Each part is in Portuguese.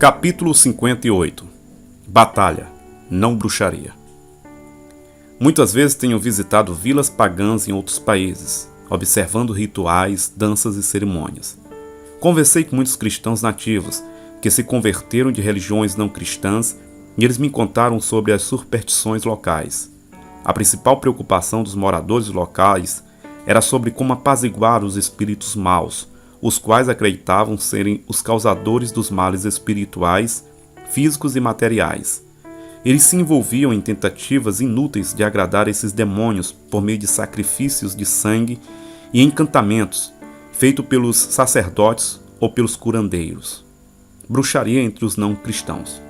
Capítulo 58. Batalha, não bruxaria. Muitas vezes tenho visitado vilas pagãs em outros países, observando rituais, danças e cerimônias. Conversei com muitos cristãos nativos, que se converteram de religiões não cristãs, e eles me contaram sobre as superstições locais. A principal preocupação dos moradores locais era sobre como apaziguar os espíritos maus, os quais acreditavam serem os causadores dos males espirituais, físicos e materiais. Eles se envolviam em tentativas inúteis de agradar esses demônios por meio de sacrifícios de sangue e encantamentos, feitos pelos sacerdotes ou pelos curandeiros. Bruxaria entre os não cristãos.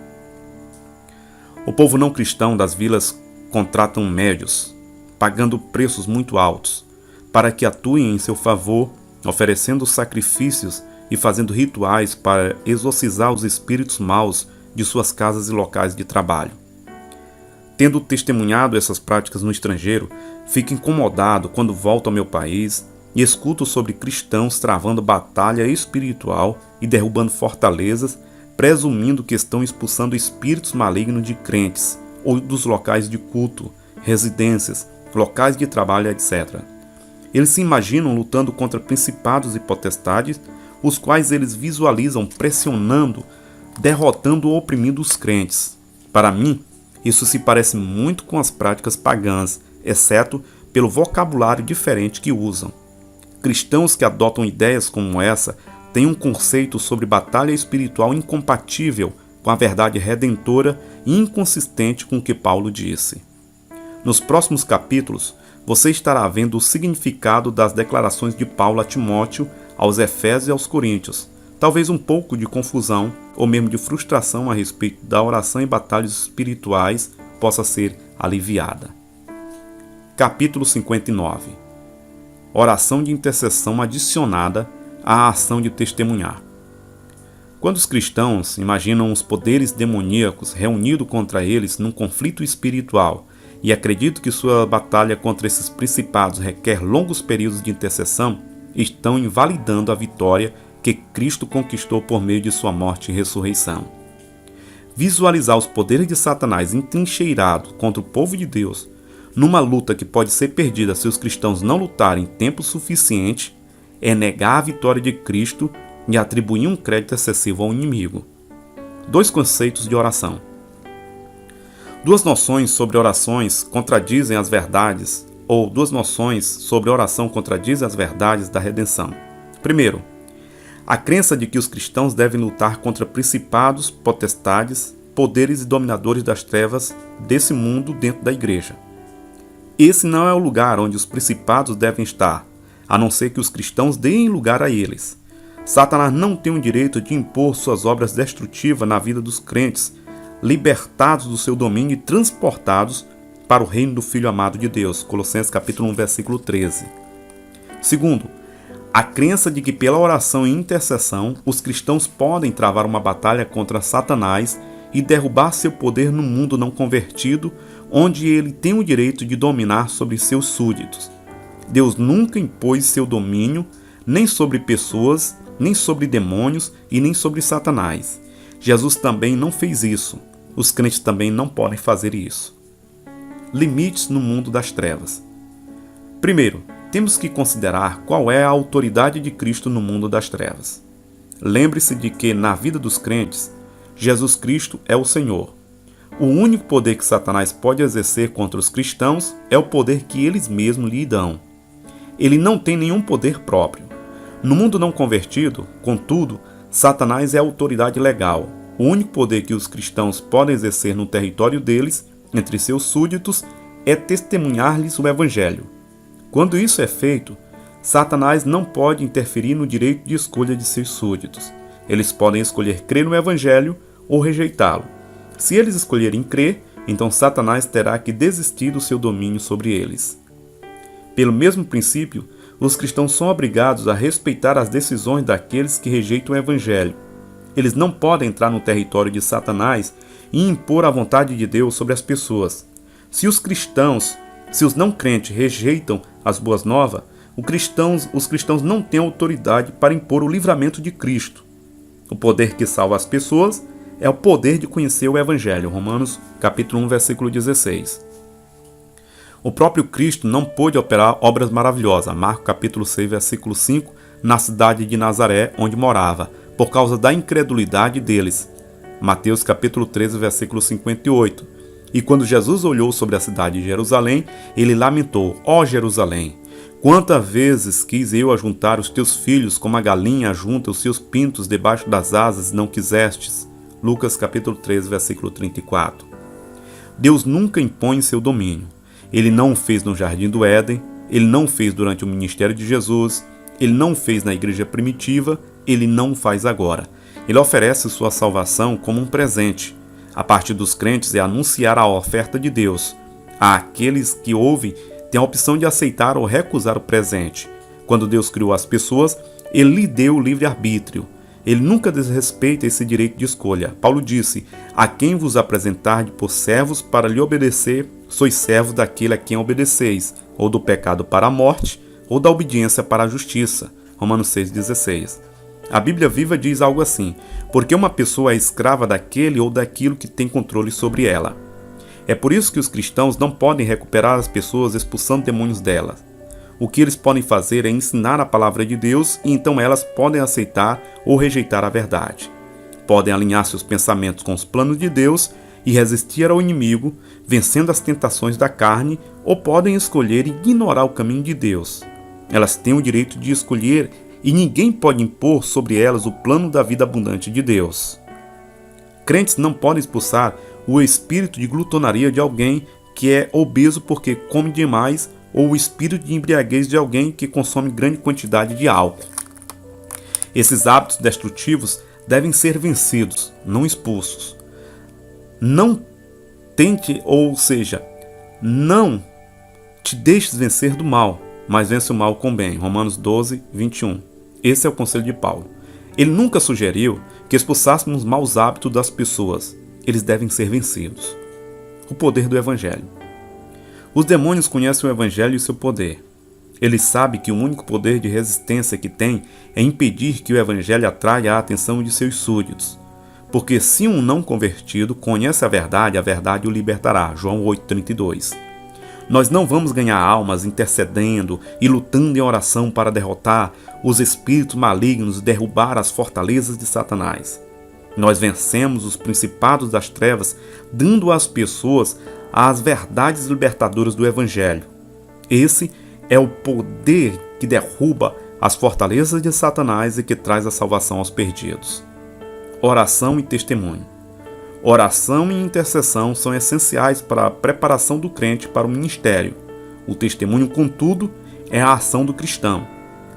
O povo não cristão das vilas contratam médios, pagando preços muito altos, para que atuem em seu favor, oferecendo sacrifícios e fazendo rituais para exorcizar os espíritos maus de suas casas e locais de trabalho. Tendo testemunhado essas práticas no estrangeiro, fico incomodado quando volto ao meu país e escuto sobre cristãos travando batalha espiritual e derrubando fortalezas, presumindo que estão expulsando espíritos malignos de crentes ou dos locais de culto, residências, locais de trabalho, etc. Eles se imaginam lutando contra principados e potestades, os quais eles visualizam pressionando, derrotando ou oprimindo os crentes. Para mim, isso se parece muito com as práticas pagãs, exceto pelo vocabulário diferente que usam. Cristãos que adotam ideias como essa têm um conceito sobre batalha espiritual incompatível com a verdade redentora e inconsistente com o que Paulo disse. Nos próximos capítulos, você estará vendo o significado das declarações de Paulo a Timóteo, aos Efésios e aos Coríntios. Talvez um pouco de confusão ou mesmo de frustração a respeito da oração em batalhas espirituais possa ser aliviada. Capítulo 59. Oração de intercessão adicionada à ação de testemunhar. Quando os cristãos imaginam os poderes demoníacos reunidos contra eles num conflito espiritual e acreditam que sua batalha contra esses principados requer longos períodos de intercessão, estão invalidando a vitória que Cristo conquistou por meio de sua morte e ressurreição. Visualizar os poderes de Satanás entrincheirados contra o povo de Deus, numa luta que pode ser perdida se os cristãos não lutarem tempo suficiente, é negar a vitória de Cristo e atribuir um crédito excessivo ao inimigo. 2 conceitos de oração. 2 noções sobre orações contradizem as verdades, ou 2 noções sobre oração contradizem as verdades da redenção. Primeiro, a crença de que os cristãos devem lutar contra principados, potestades, poderes e dominadores das trevas desse mundo dentro da igreja. Esse não é o lugar onde os principados devem estar, a não ser que os cristãos deem lugar a eles. Satanás não tem o direito de impor suas obras destrutivas na vida dos crentes, libertados do seu domínio e transportados para o reino do Filho amado de Deus. Colossenses capítulo 1, versículo 13. Segundo, a crença de que pela oração e intercessão os cristãos podem travar uma batalha contra Satanás e derrubar seu poder no mundo não convertido, onde ele tem o direito de dominar sobre seus súditos. Deus nunca impôs seu domínio nem sobre pessoas, nem sobre demônios e nem sobre Satanás. Jesus também não fez isso. Os crentes também não podem fazer isso. Limites no mundo das trevas. Primeiro, temos que considerar qual é a autoridade de Cristo no mundo das trevas. Lembre-se de que, na vida dos crentes, Jesus Cristo é o Senhor. O único poder que Satanás pode exercer contra os cristãos é o poder que eles mesmos lhe dão. Ele não tem nenhum poder próprio. No mundo não convertido, contudo, Satanás é a autoridade legal. O único poder que os cristãos podem exercer no território deles, entre seus súditos, é testemunhar-lhes o Evangelho. Quando isso é feito, Satanás não pode interferir no direito de escolha de seus súditos. Eles podem escolher crer no Evangelho ou rejeitá-lo. Se eles escolherem crer, então Satanás terá que desistir do seu domínio sobre eles. Pelo mesmo princípio, os cristãos são obrigados a respeitar as decisões daqueles que rejeitam o Evangelho. Eles não podem entrar no território de Satanás e impor a vontade de Deus sobre as pessoas. Se os não crentes rejeitam as boas novas, os cristãos não têm autoridade para impor o livramento de Cristo. O poder que salva as pessoas é o poder de conhecer o Evangelho. Romanos capítulo 1, versículo 16. O próprio Cristo não pôde operar obras maravilhosas. Marcos capítulo 6, versículo 5, na cidade de Nazaré, onde morava, por causa da incredulidade deles. Mateus capítulo 13, versículo 58. E quando Jesus olhou sobre a cidade de Jerusalém, ele lamentou: ó Jerusalém, quantas vezes quis eu ajuntar os teus filhos como a galinha ajunta os seus pintos debaixo das asas e não quisestes. Lucas capítulo 13, versículo 34. Deus nunca impõe seu domínio. Ele não o fez no Jardim do Éden, ele não o fez durante o ministério de Jesus, ele não o fez na igreja primitiva, ele não o faz agora. Ele oferece sua salvação como um presente. A parte dos crentes é anunciar a oferta de Deus. Aqueles que ouvem têm a opção de aceitar ou recusar o presente. Quando Deus criou as pessoas, ele lhe deu o livre-arbítrio. Ele nunca desrespeita esse direito de escolha. Paulo disse: a quem vos apresentarde por servos para lhe obedecer, sois servos daquele a quem obedeceis, ou do pecado para a morte, ou da obediência para a justiça. Romanos 6,16. A Bíblia Viva diz algo assim: porque uma pessoa é escrava daquele ou daquilo que tem controle sobre ela. É por isso que os cristãos não podem recuperar as pessoas expulsando demônios delas. O que eles podem fazer é ensinar a palavra de Deus e então elas podem aceitar ou rejeitar a verdade. Podem alinhar seus pensamentos com os planos de Deus e resistir ao inimigo, vencendo as tentações da carne, ou podem escolher ignorar o caminho de Deus. Elas têm o direito de escolher e ninguém pode impor sobre elas o plano da vida abundante de Deus. Crentes não podem expulsar o espírito de glutonaria de alguém que é obeso porque come demais, ou o espírito de embriaguez de alguém que consome grande quantidade de álcool. Esses hábitos destrutivos devem ser vencidos, não expulsos. Não tente, ou seja, não te deixes vencer do mal, mas vence o mal com o bem. Romanos 12, 21. Esse é o conselho de Paulo. Ele nunca sugeriu que expulsássemos maus hábitos das pessoas. Eles devem ser vencidos. O poder do Evangelho. Os demônios conhecem o Evangelho e seu poder. Eles sabem que o único poder de resistência que tem é impedir que o Evangelho atraia a atenção de seus súditos. Porque se um não convertido conhece a verdade o libertará. João 8,32. Nós não vamos ganhar almas intercedendo e lutando em oração para derrotar os espíritos malignos e derrubar as fortalezas de Satanás. Nós vencemos os principados das trevas dando às pessoas as verdades libertadoras do Evangelho. Esse é o poder que derruba as fortalezas de Satanás e que traz a salvação aos perdidos. Oração e testemunho. Oração e intercessão são essenciais para a preparação do crente para o ministério. O testemunho, contudo, é a ação do cristão.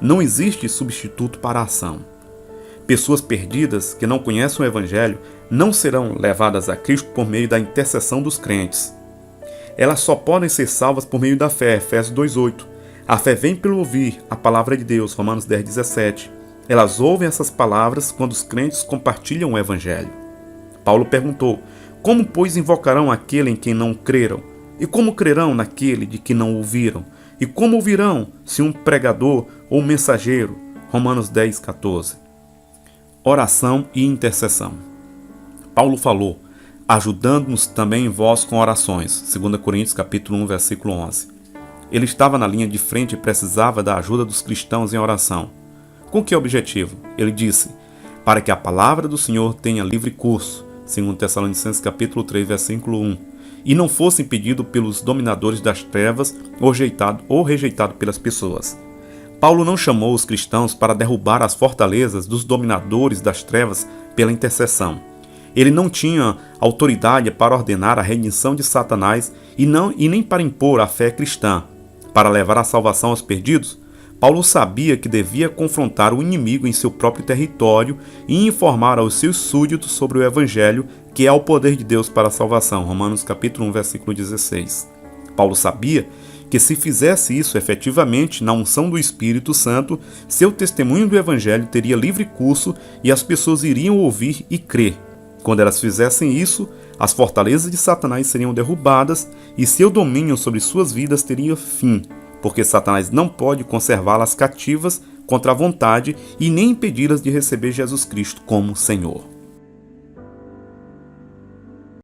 Não existe substituto para a ação. Pessoas perdidas que não conhecem o Evangelho não serão levadas a Cristo por meio da intercessão dos crentes. Elas só podem ser salvas por meio da fé, Efésios 2,8. A fé vem pelo ouvir a palavra de Deus, Romanos 10,17. Elas ouvem essas palavras quando os crentes compartilham o Evangelho. Paulo perguntou: como, pois, invocarão aquele em quem não creram? E como crerão naquele de que não ouviram? E como ouvirão se um pregador ou mensageiro? Romanos 10,14. Oração e intercessão. Paulo falou: ajudando-nos também em vós com orações. 2 Coríntios capítulo 1, versículo 11. Ele estava na linha de frente e precisava da ajuda dos cristãos em oração. Com que objetivo? Ele disse: para que a palavra do Senhor tenha livre curso. 2 Tessalonicenses capítulo 3, versículo 1. E não fosse impedido pelos dominadores das trevas ou rejeitado pelas pessoas. Paulo não chamou os cristãos para derrubar as fortalezas dos dominadores das trevas pela intercessão. Ele não tinha autoridade para ordenar a redenção de Satanás e nem para impor a fé cristã. Para levar a salvação aos perdidos, Paulo sabia que devia confrontar o inimigo em seu próprio território e informar aos seus súditos sobre o Evangelho, que é o poder de Deus para a salvação. Romanos capítulo 1, versículo 16. Paulo sabia que se fizesse isso efetivamente na unção do Espírito Santo, seu testemunho do Evangelho teria livre curso e as pessoas iriam ouvir e crer. Quando elas fizessem isso, as fortalezas de Satanás seriam derrubadas e seu domínio sobre suas vidas teria fim, porque Satanás não pode conservá-las cativas contra a vontade e nem impedi-las de receber Jesus Cristo como Senhor.